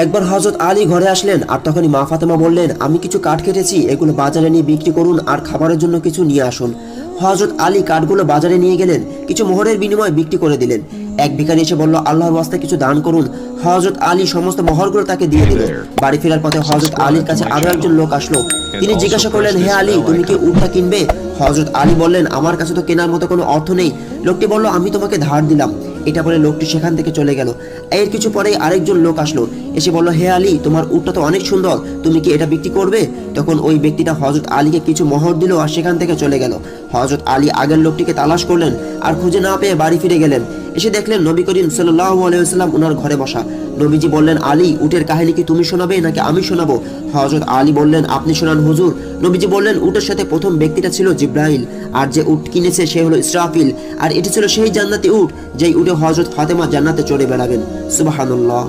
একবার হযরত আলী ঘরে আসলেন আর তখনই মা ফাতেমা বললেন, আমি কিছু কাঠ কেটেছি, এগুলো বাজারে নিয়ে বিক্রি করুন আর খাবারের জন্য কিছু নিয়ে আসুন। হযরত আলী কাঠগুলো বাজারে নিয়ে গেলেন, কিছু মোহরের বিনিময়ে বিক্রি করে দিলেন। এক ভিখারি এসে বলল, আল্লাহর ওয়াস্তে কিছু দান করুন। হযরত আলী সমস্ত মোহরগুলো তাকে দিয়ে দিল। বাড়ি ফেরার পথে হযরত আলীর কাছে আরো একজন লোক আসলো। তিনি জিজ্ঞাসা করলেন, হে আলী, তুমি কি উটটা কিনবে? হযরত আলী বললেন, আমার কাছে তো কেনার মতো কোনো অর্থ নেই। লোকটি বলল, আমি তোমাকে ধার দিলাম। এটা বলে লোকটি সেখান থেকে চলে গেল। এর কিছু পরেই আরেকজন লোক আসলো, এসে বলল, হে আলী, তোমার উটটা তো অনেক সুন্দর, তুমি কি এটা বিক্রি করবে? তখন ওই ব্যক্তিটা হযরত আলীকে কিছু মোহর দিল আর সেখান থেকে চলে গেল। হযরত আলী আগের লোকটিকে তালাশ করলেন আর খুঁজে না পেয়ে বাড়ি ফিরে গেলেন। এসে দেখলেন নবী করিম সাল্লাল্লাহু আলাইহি ওয়াসাল্লাম ওনার ঘরে বসা। নবীজি বললেন, আলী, উটের কাহিনী কি তুমি শোনাবে নাকি আমি শোনাবো? হযরত আলী বললেন, আপনি শোনান হুজুর। নবীজি বললেন, উটের সাথে প্রথম ব্যক্তিটা ছিল জিব্রাইল, আর যে উট কিনেছে সে হলো ইসরাফিল, আর এটি ছিল সেই জান্নাতি উট যেই উটে হযরত ফাতেমা জান্নাতে চড়ে বেড়াবেন। সুবহানাল্লাহ।